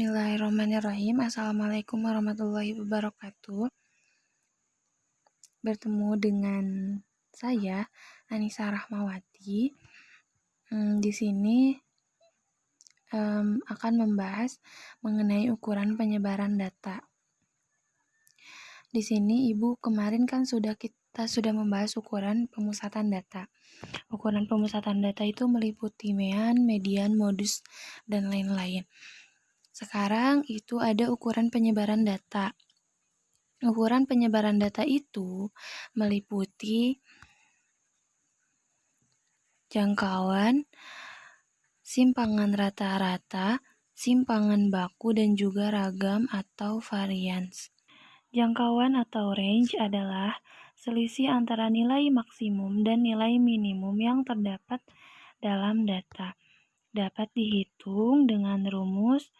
Bismillahirrahmanirrahim. Assalamualaikum warahmatullahi wabarakatuh. Bertemu dengan saya, Anissa Rahmawati. Di sini akan membahas mengenai ukuran penyebaran data. Di sini Ibu kemarin kan kita sudah membahas ukuran pemusatan data. Ukuran pemusatan data itu meliputi median, modus, dan lain-lain. Sekarang itu ada ukuran penyebaran data. Ukuran penyebaran data itu meliputi jangkauan, simpangan rata-rata, simpangan baku, dan juga ragam atau varians. Jangkauan atau range adalah selisih antara nilai maksimum dan nilai minimum yang terdapat dalam data. Dapat dihitung dengan rumus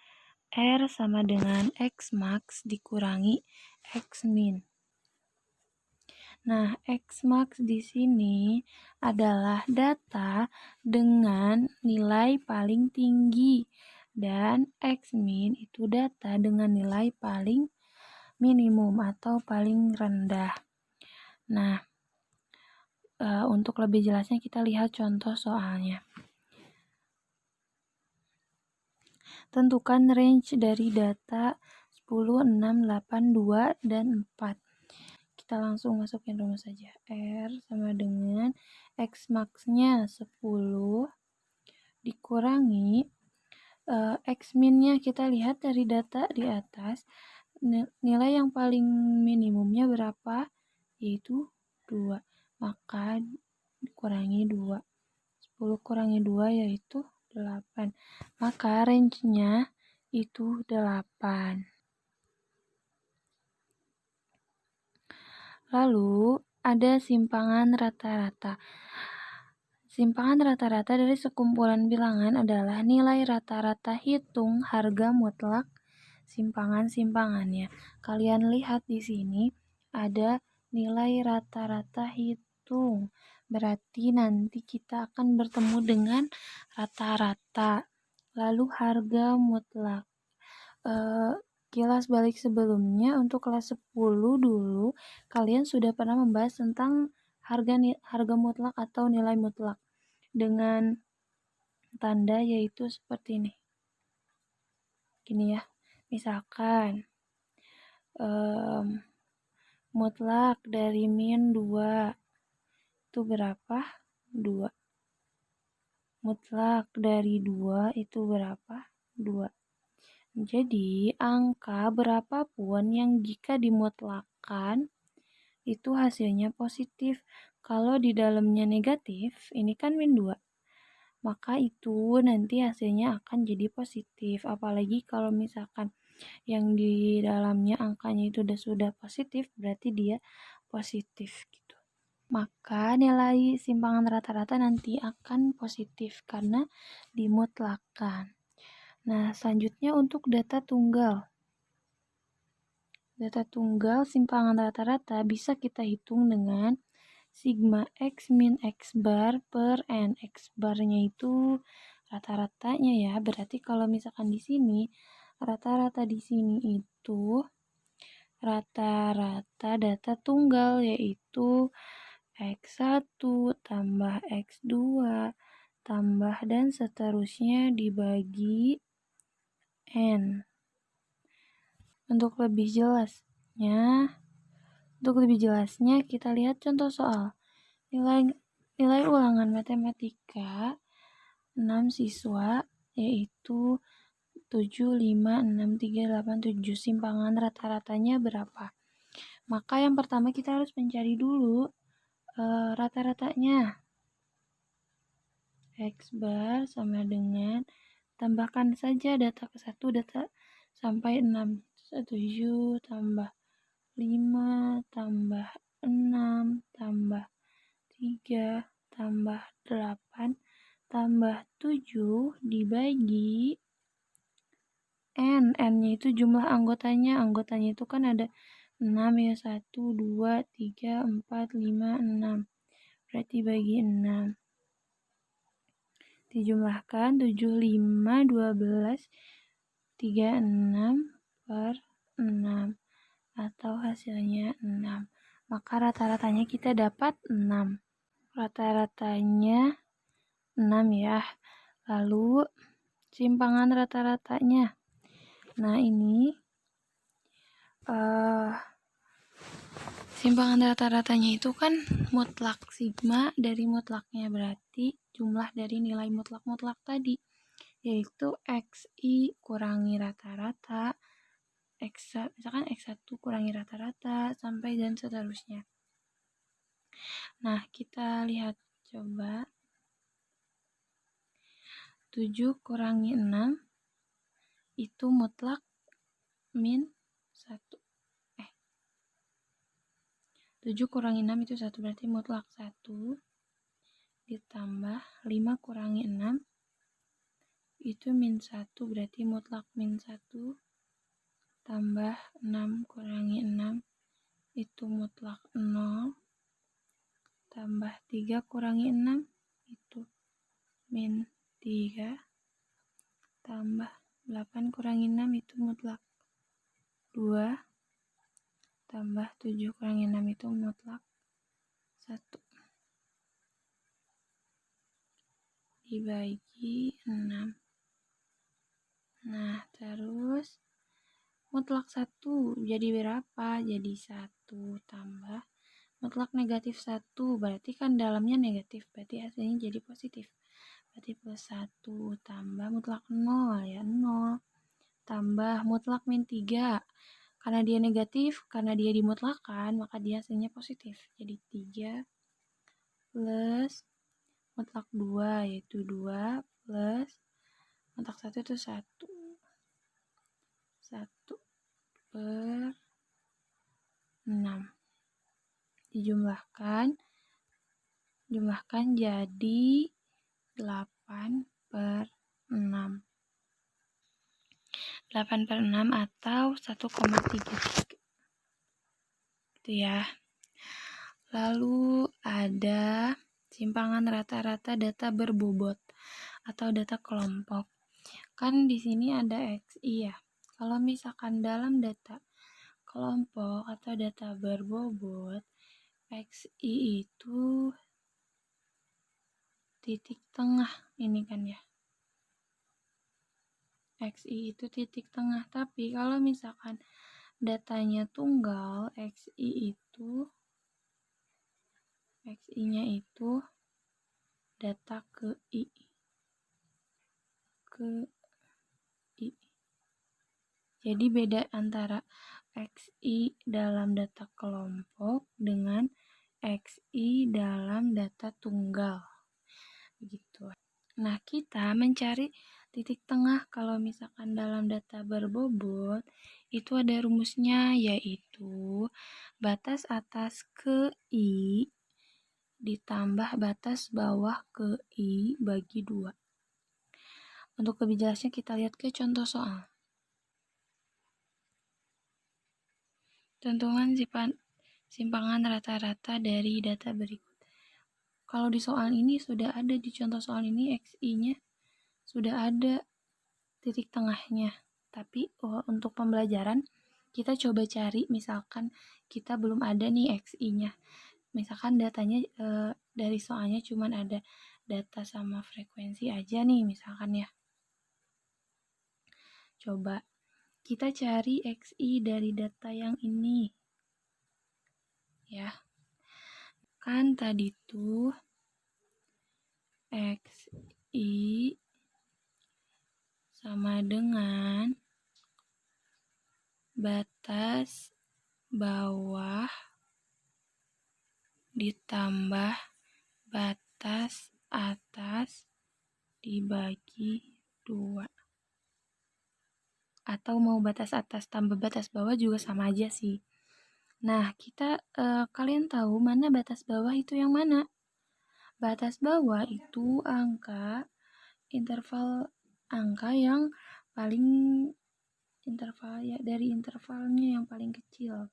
R sama dengan X max dikurangi X min. Nah, X max di sini adalah data dengan nilai paling tinggi dan X min itu data dengan nilai paling minimum atau paling rendah. Nah, untuk lebih jelasnya kita lihat contoh soalnya. Tentukan range dari data 10, 6, 8, 2, dan 4. Kita langsung masukin rumus saja. R sama dengan X max-nya 10 dikurangi X min-nya kita lihat dari data di atas. Nilai yang paling minimumnya berapa? Yaitu 2. Maka dikurangi 2. 10 kurangi 2 yaitu 8. Maka range-nya itu 8. Lalu ada simpangan rata-rata. Simpangan rata-rata dari sekumpulan bilangan adalah nilai rata-rata hitung harga mutlak simpangan-simpangannya. Kalian lihat di sini ada nilai rata-rata hitung. Berarti nanti kita akan bertemu dengan rata-rata. Lalu harga mutlak. Kilas balik sebelumnya untuk kelas 10 dulu kalian sudah pernah membahas tentang harga mutlak atau nilai mutlak dengan tanda yaitu seperti ini. Gini ya. Misalkan mutlak dari min 2 itu berapa? 2. Mutlak dari 2 itu berapa? 2. Jadi, angka berapapun yang jika dimutlakkan, itu hasilnya positif. Kalau di dalamnya negatif, ini kan min 2. Maka itu nanti hasilnya akan jadi positif. Apalagi kalau misalkan yang di dalamnya angkanya itu sudah positif, berarti dia positif gitu. Maka nilai simpangan rata-rata nanti akan positif karena dimutlakkan. Nah, selanjutnya untuk data tunggal. Data tunggal simpangan rata-rata bisa kita hitung dengan sigma X min X bar per N. X barnya itu rata-ratanya ya. Berarti kalau misalkan di sini, rata-rata di sini itu rata-rata data tunggal yaitu X1 tambah X2 tambah dan seterusnya dibagi N. Untuk lebih jelasnya kita lihat contoh soal. Nilai ulangan matematika 6 siswa yaitu 7, 5, 6, 3, 8, 7. Simpangan rata-ratanya berapa? Maka yang pertama kita harus mencari dulu rata-ratanya. X bar sama dengan tambahkan saja data ke 1, data sampai 6. 7 tambah 5 tambah 6 tambah 3 tambah 8 tambah 7 dibagi N. N-nya itu jumlah anggotanya. Anggotanya itu kan ada 6 ya. 1, 2, 3, 4, 5, 6. Berarti bagi 6. Dijumlahkan 7, 5, 12, 36/6 atau hasilnya 6. Maka rata-ratanya kita dapat 6. Rata-ratanya 6 ya. Lalu simpangan rata-ratanya. Nah, ini simpangan rata-ratanya itu kan mutlak sigma dari mutlaknya, berarti jumlah dari nilai mutlak-mutlak tadi, yaitu XI kurangi rata-rata, misalkan X1 kurangi rata-rata, sampai dan seterusnya. Nah, kita lihat coba. 7 kurangi 6 itu mutlak min 1. 7 kurangi 6 itu 1, berarti mutlak 1 ditambah 5 kurangi 6 itu min 1, berarti mutlak min 1 tambah 6 kurangi 6 itu mutlak 0 tambah 3 kurangi 6 itu min 3 tambah 8 kurangi 6 itu mutlak 2 tambah 7 kurangi 6 itu mutlak 1 dibagi 6. Nah, terus mutlak 1 jadi berapa? Jadi 1 tambah mutlak negatif 1, berarti kan dalamnya negatif, berarti hasilnya jadi positif. Berarti plus 1 tambah mutlak 0, ya 0. Tambah mutlak min 3. Karena dia negatif, karena dia dimutlakan, maka dia hasilnya positif. Jadi 3 plus mutlak 2, yaitu 2 plus mutlak 1 itu 1. 1 per 6. Jumlahkan jadi 8/6. 8/6 atau 1,33. Gitu ya. Lalu ada simpangan rata-rata data berbobot atau data kelompok. Kan di sini ada XI ya. Kalau misalkan dalam data kelompok atau data berbobot, XI itu titik tengah ini kan ya. XI itu titik tengah, tapi kalau misalkan datanya tunggal, XI-nya itu data ke I. Jadi beda antara XI dalam data kelompok dengan XI dalam data tunggal. Begitu. Nah, kita mencari titik tengah kalau misalkan dalam data berbobot, itu ada rumusnya, yaitu batas atas ke I ditambah batas bawah ke I bagi 2. Untuk lebih jelasnya kita lihat ke contoh soal. Tentukan simpangan rata-rata dari data berikut. Kalau di soal ini sudah ada, di contoh soal ini XI-nya sudah ada titik tengahnya. Tapi untuk pembelajaran kita coba cari, misalkan kita belum ada nih XI-nya. Misalkan datanya dari soalnya cuma ada data sama frekuensi aja nih misalkan ya. Coba kita cari XI dari data yang ini. Ya. Kan tadi tuh XI sama dengan batas bawah ditambah batas atas dibagi 2. Atau mau batas atas tambah batas bawah juga sama aja sih. Nah, kita kalian tahu mana batas bawah itu yang mana? Batas bawah itu interval yang paling dari intervalnya yang paling kecil.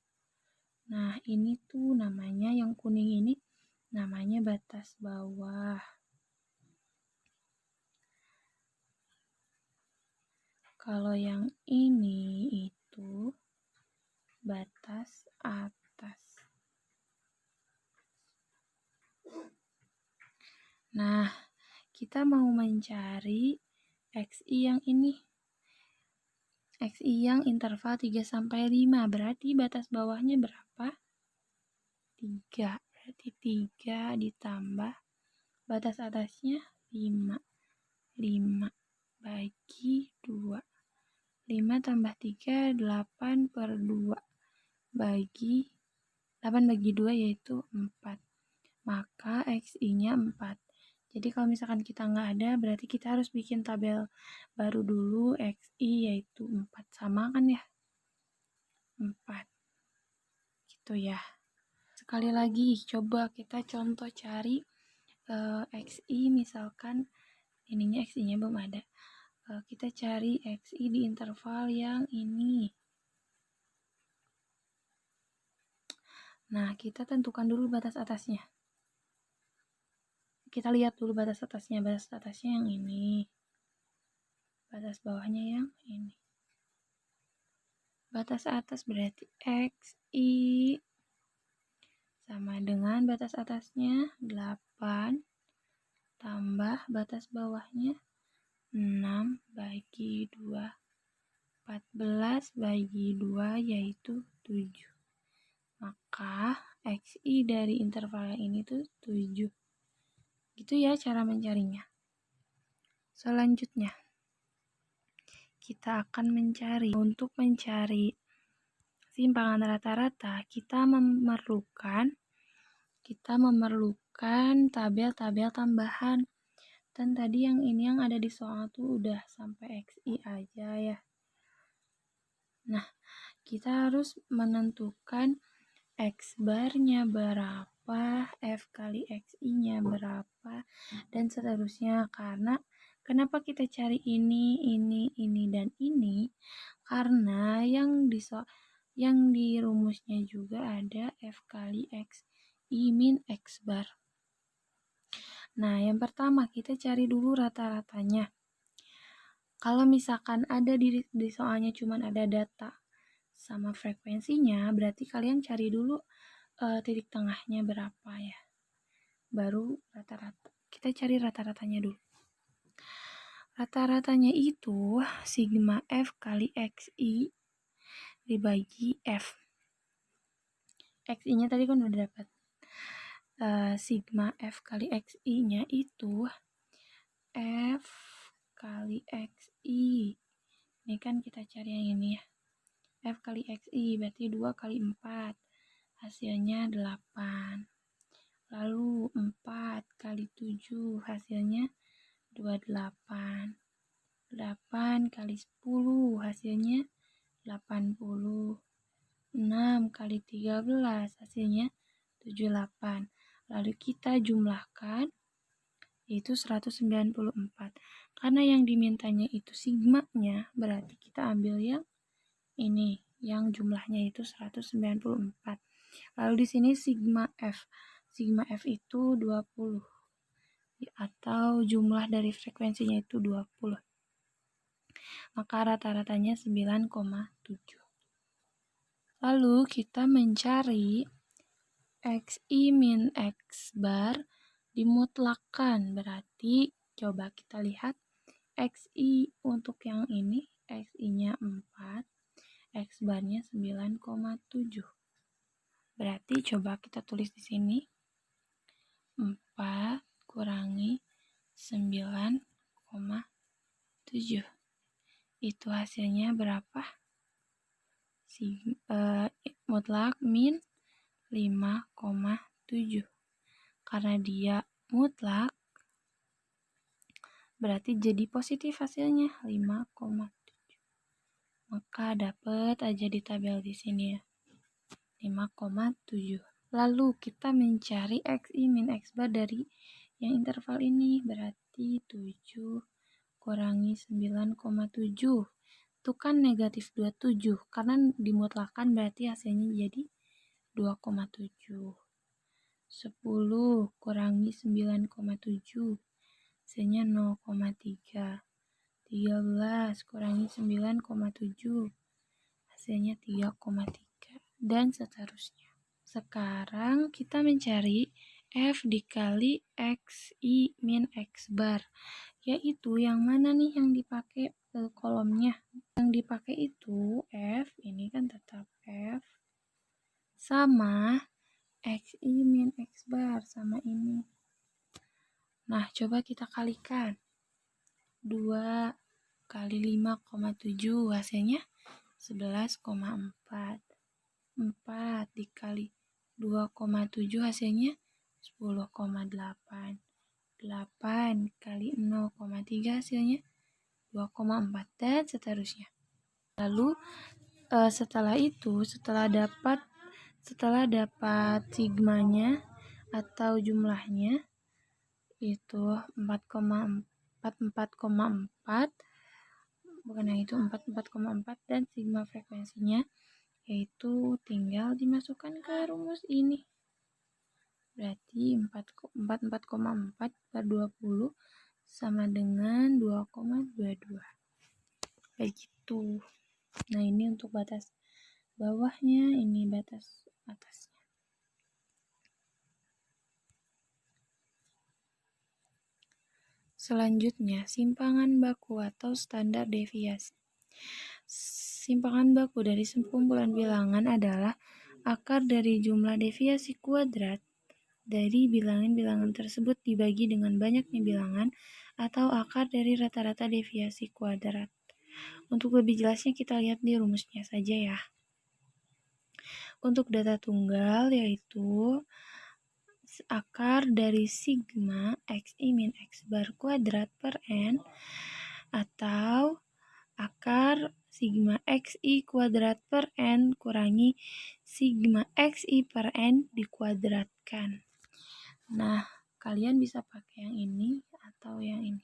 Nah, ini tuh namanya yang kuning ini namanya batas bawah. Kalau yang ini itu batas atas. Nah, kita mau mencari XI yang ini. XI yang interval 3-5. Berarti batas bawahnya berapa? 3. Berarti 3 ditambah batas atasnya 5. 5 bagi 2. 5 tambah 3, 8/2. Bagi 8 bagi 2 yaitu 4. Maka XI-nya 4. Jadi kalau misalkan kita nggak ada, berarti kita harus bikin tabel baru dulu, XI yaitu 4. Sama kan ya? 4. Gitu ya. Sekali lagi, coba kita contoh cari XI, misalkan ininya XI-nya belum ada. Kita cari XI di interval yang ini. Nah, kita tentukan dulu batas atasnya. Kita lihat dulu batas atasnya. Batas atasnya yang ini. Batas bawahnya yang ini. Batas atas berarti XI sama dengan batas atasnya 8 tambah batas bawahnya 6 bagi 2. 14 bagi 2 yaitu 7. Maka XI dari interval yang ini tuh 7. Gitu ya cara mencarinya. Selanjutnya, kita akan mencari. Untuk mencari simpangan rata-rata, kita memerlukan tabel-tabel tambahan. Dan tadi yang ini yang ada di soal tuh udah sampai XI aja ya. Nah, kita harus menentukan X barnya berapa, F kali XI-nya berapa, dan seterusnya. Karena kenapa kita cari ini, dan ini? Karena yang di rumusnya juga ada F kali XI min X bar. Nah, yang pertama kita cari dulu rata-ratanya. Kalau misalkan ada di soalnya cuma ada data sama frekuensinya, berarti kalian cari dulu titik tengahnya berapa ya. Baru rata-rata. Kita cari rata-ratanya dulu. Rata-ratanya itu sigma F kali XI dibagi F. XI-nya tadi kan udah dapat. Sigma F kali XI-nya itu F kali XI. Ini kan kita cari yang ini ya. F kali XI berarti 2 kali 4. Hasilnya 8. Lalu 4 kali 7 hasilnya 28. 8 kali 10 hasilnya 80. 6 kali 13 hasilnya 78. Lalu kita jumlahkan yaitu 194. Karena yang dimintanya itu sigmanya, berarti kita ambil yang ini, yang jumlahnya itu 194. Lalu di sini sigma F. Sigma F itu 20. Atau jumlah dari frekuensinya itu 20. Maka rata-ratanya 9,7. Lalu kita mencari XI min X bar dimutlakkan. Berarti coba kita lihat XI untuk yang ini, XI-nya 4, X barnya 9,7. Berarti coba kita tulis di sini 4 kurangi 9,7. Itu hasilnya berapa? Mutlak min 5,7. Karena dia mutlak, berarti jadi positif hasilnya 5,7. Maka dapat aja di tabel di sini ya. 5,7. Lalu kita mencari XI min X bar dari yang interval ini. Berarti 7 kurangi 9,7. Itu kan negatif 27. Karena dimutlakan berarti hasilnya jadi 2,7. 10 kurangi 9,7. Hasilnya 0,3. 13 kurangi 9,7. Hasilnya 3,3. Dan seterusnya. Sekarang kita mencari F dikali XI min X bar. Yaitu yang mana nih yang dipakai kolomnya. Yang dipakai itu F, ini kan tetap F, sama XI min X bar, sama ini. Nah, coba kita kalikan. 2 kali 5,7 hasilnya 11,4. 4 dikali 2,7 hasilnya 10,8. 8 kali 0,3 hasilnya 2,4 dan seterusnya. Lalu setelah itu, setelah dapat sigmanya atau jumlahnya itu 4,4, bukan yang itu, 4,4 dan sigma frekuensinya yaitu tinggal dimasukkan ke rumus ini. Berarti 4,4 per 20 sama dengan 2,22. Begitu. Nah, ini untuk batas bawahnya, ini batas atasnya. Selanjutnya, simpangan baku atau standar deviasi. Simpangan baku dari sekumpulan bilangan adalah akar dari jumlah deviasi kuadrat dari bilangan-bilangan tersebut dibagi dengan banyaknya bilangan atau akar dari rata-rata deviasi kuadrat. Untuk lebih jelasnya kita lihat di rumusnya saja ya. Untuk data tunggal yaitu akar dari sigma XI min X bar kuadrat per N atau akar sigma XI kuadrat per N kurangi sigma XI per N dikuadratkan. Nah, kalian bisa pakai yang ini atau yang ini.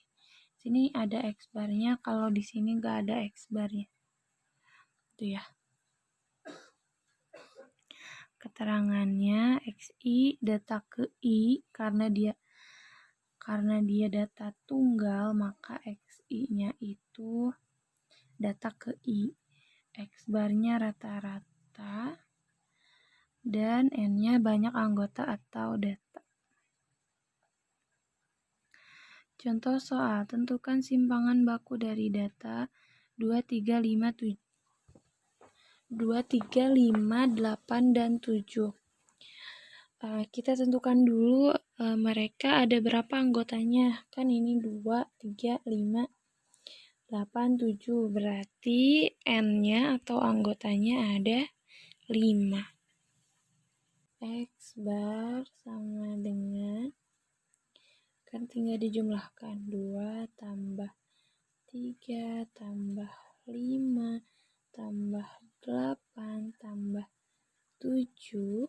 Sini ada X barnya, kalau di sini nggak ada X barnya. Itu ya. Keterangannya XI data ke I karena dia data tunggal, maka XI-nya itu data ke I. X barnya rata-rata dan N-nya banyak anggota atau data. Contoh soal, tentukan simpangan baku dari data 2, 3, 5, 8, dan 7. Kita tentukan dulu mereka ada berapa anggotanya. Kan ini 2, 3, 5, 8, 7. Berarti N-nya atau anggotanya ada 5. X bar sama dengan, kan tinggal dijumlahkan, 2 tambah 3 tambah 5 tambah 8 tambah 7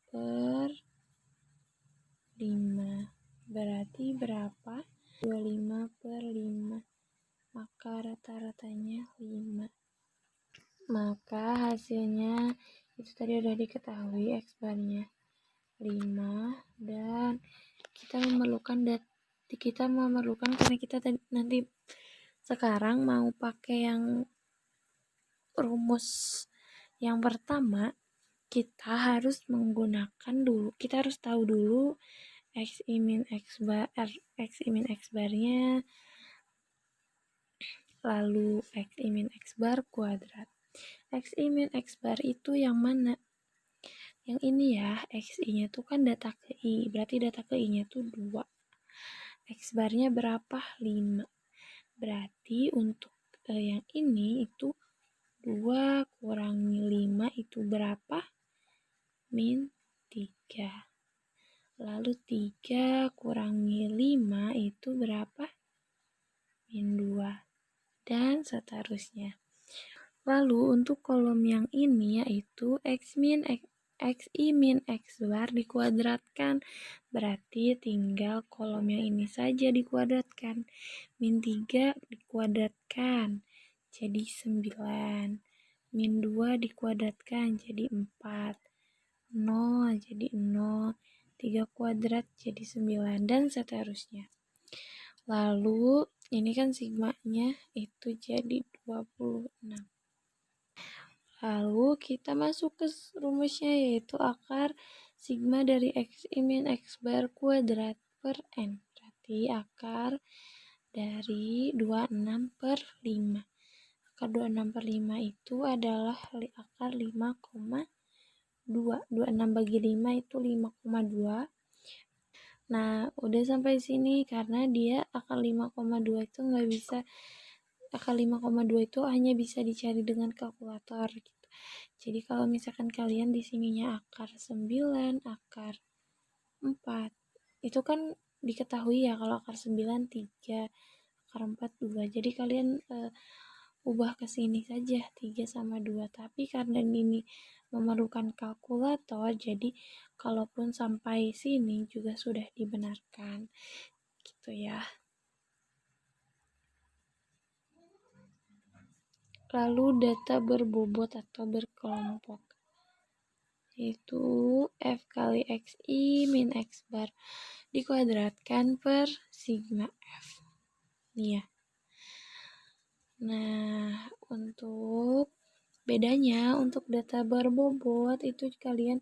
per 5. Berarti berapa? 25 per 5. Maka rata-ratanya 5. Maka hasilnya itu tadi udah diketahui X barnya 5 dan kita memerlukan karena kita nanti sekarang mau pakai yang rumus yang pertama, kita harus tahu dulu XI min X barnya, lalu XI min X bar kuadrat. XI min X bar itu yang mana? Yang ini ya, XI-nya tuh kan data ke I, berarti data ke I-nya tuh 2. X barnya berapa? 5. Berarti untuk yang ini itu 2 kurangi 5 itu berapa? Min 3. Lalu 3 kurangi 5 itu berapa? Min 2. Dan seterusnya. Lalu untuk kolom yang ini yaitu XI min X bar dikuadratkan. Berarti tinggal kolom yang ini saja dikuadratkan. Min 3 dikuadratkan jadi 9. Min 2 dikuadratkan jadi 4. 0 jadi 0. 3 kuadrat jadi 9 dan seterusnya. Lalu Ini kan sigmanya itu jadi 26. Lalu kita masuk ke rumusnya, yaitu akar sigma dari XI min X bar kuadrat per N. Berarti akar dari 26 per 5. Akar 26 per 5 itu adalah akar 5,2. 26 bagi 5 itu 5,2. Nah, udah sampai sini karena dia akar 5,2 itu nggak bisa, akar 5,2 itu hanya bisa dicari dengan kalkulator gitu. Jadi kalau misalkan kalian di sininya akar 9, akar 4, itu kan diketahui ya kalau akar 9 3, akar 4 2. Jadi kalian ubah ke sini saja 3 sama 2. Tapi karena ini memerlukan kalkulator, jadi kalaupun sampai sini juga sudah dibenarkan. Gitu ya. Lalu data berbobot atau berkelompok, yaitu F kali XI min X bar dikuadratkan per sigma F. Nih ya. Nah, untuk bedanya, untuk data berbobot itu kalian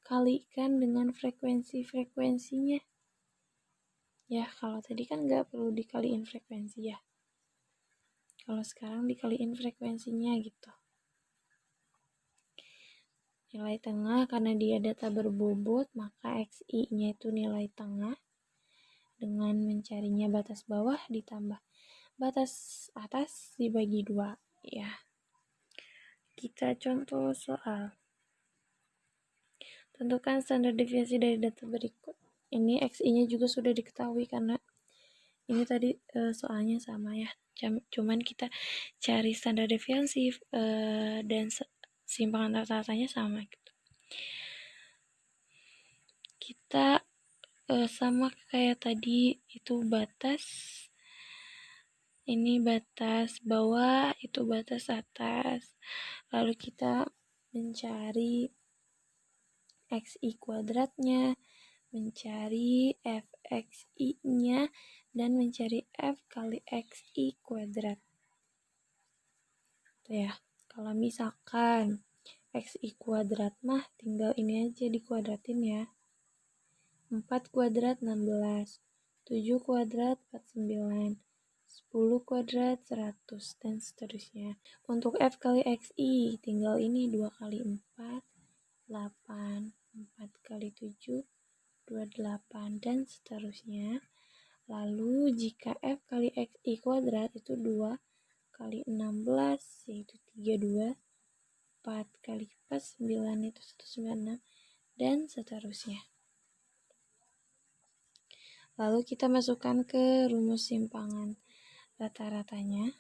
kalikan dengan frekuensinya. Ya, kalau tadi kan nggak perlu dikaliin frekuensi ya. Kalau sekarang dikaliin frekuensinya gitu. Nilai tengah, karena dia data berbobot, maka XI-nya itu nilai tengah. Dengan mencarinya batas bawah ditambah batas atas dibagi 2. Ya. Kita contoh soal. Tentukan standar deviasi dari data berikut. Ini XI-nya juga sudah diketahui karena ini tadi soalnya sama ya. Cuman kita cari standar deviasi dan simpangan rata-ratanya sama gitu. Kita sama kayak tadi, itu batas, ini batas bawah, itu batas atas. Lalu kita mencari XI kuadratnya, mencari fxi-nya, dan mencari f kali xi kuadrat. Tuh ya, kalau misalkan xi kuadrat mah tinggal ini aja dikuadratin ya. 4 kuadrat 16, 7 kuadrat 49, 10 kuadrat 100, dan seterusnya. Untuk f kali xi tinggal ini 2 kali 4, 8, 4 kali 7, 28, dan seterusnya. Lalu jika f kali xi kuadrat itu 2 kali 16 yaitu 32, 4 kali 4 9 itu 196, dan seterusnya. Lalu kita masukkan ke rumus simpangan rata-ratanya.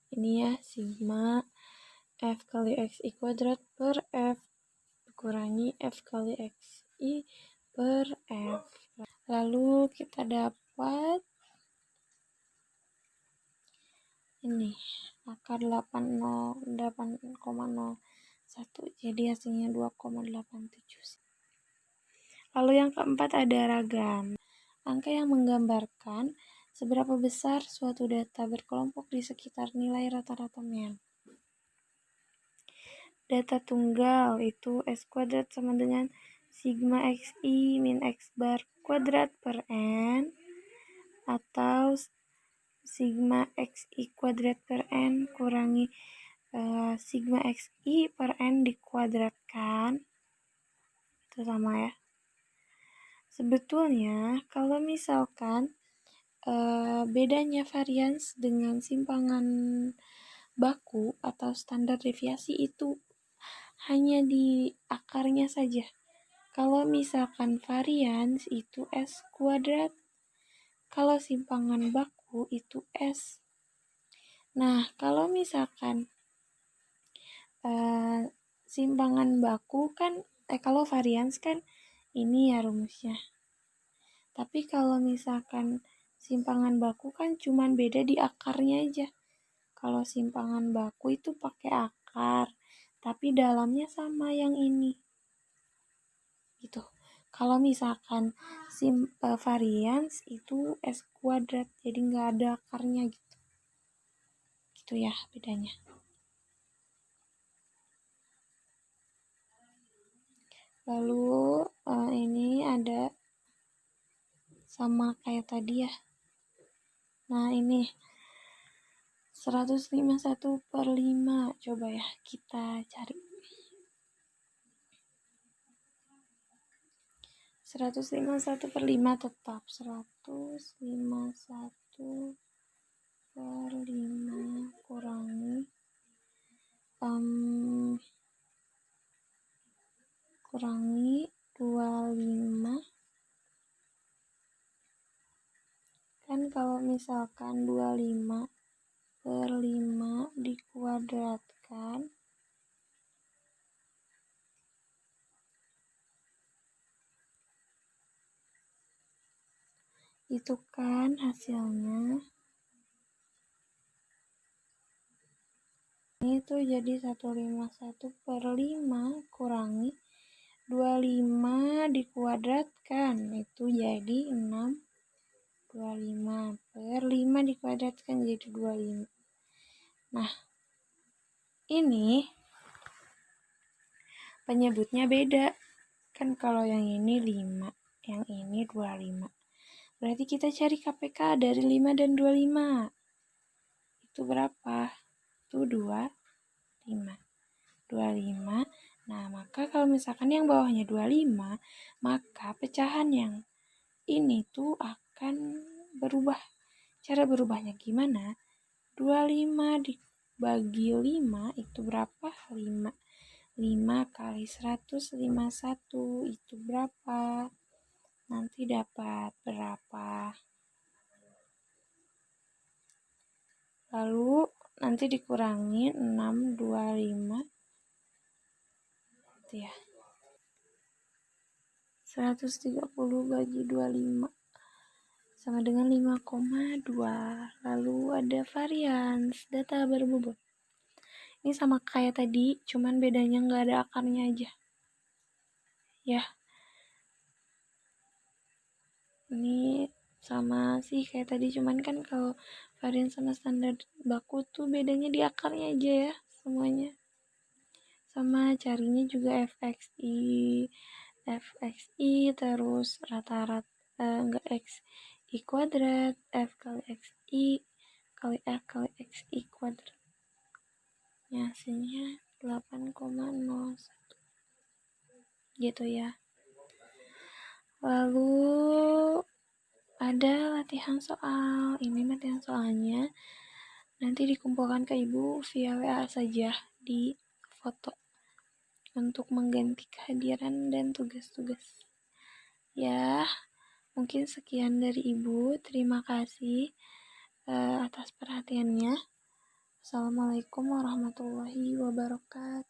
Ini ya, sigma f kali xi kuadrat per f dikurangi f kali xi per f. Lalu kita dapat ini akar 8,01, jadi hasilnya 2,87. Lalu yang keempat ada ragam. Angka yang menggambarkan seberapa besar suatu data berkelompok di sekitar nilai rata-rata mean. Data tunggal itu S kuadrat sama dengan sigma XI min X bar kuadrat per N, atau sigma XI kuadrat per N kurangi sigma XI per N dikuadratkan. Itu sama ya. Sebetulnya kalau misalkan bedanya varians dengan simpangan baku atau standar deviasi itu hanya di akarnya saja. Kalau misalkan varians itu S kuadrat, kalau simpangan baku itu S. Nah, kalau misalkan simpangan baku kan, kalau varians kan ini ya rumusnya. Tapi kalau misalkan simpangan baku kan cuman beda di akarnya aja. Kalau simpangan baku itu pakai akar, tapi dalamnya sama yang ini. Gitu. Kalau misalkan varians itu S kuadrat, jadi nggak ada akarnya gitu. Gitu ya bedanya. Lalu ini ada sama kayak tadi ya. Nah ini 151/5. Coba ya kita cari. 151/5 tetap 151/5 kurangi kurangi 25. Kan kalau misalkan 25/5 dikuadratkan itu kan hasilnya ini tuh jadi 151/5 kurangi 25 dikuadratkan itu jadi 6. 25/5 dikuadratkan jadi 25. Nah, ini penyebutnya beda. Kan kalau yang ini 5, yang ini 25. Berarti kita cari KPK dari 5 dan 25. Itu berapa? Itu 25. 25. Nah, maka kalau misalkan yang bawahnya 25, maka pecahan yang ini tuh akan berubah. Cara berubahnya gimana? 25 dibagi 5 itu berapa? 5. 5 kali 151 itu berapa? Nanti dapat berapa? Lalu nanti dikurangi 625 itu ya. 130 bagi 25 sama dengan 5,2. Lalu ada varians data berbobot. Ini sama kayak tadi, cuman bedanya nggak ada akarnya aja. Ya. Ini sama sih kayak tadi, cuman kan kalau varian sama standar baku tuh bedanya di akarnya aja ya semuanya. Sama carinya juga fxi terus rata-rata enggak xi kuadrat, f kali xi kali f kali xi kuadrat. Ya, hasilnya 8,01 gitu ya. Lalu ada latihan soal. Ini latihan soalnya nanti dikumpulkan ke ibu via WA saja di foto untuk mengganti kehadiran dan tugas-tugas. Ya, mungkin sekian dari ibu. Terima kasih atas perhatiannya. Assalamualaikum warahmatullahi wabarakatuh.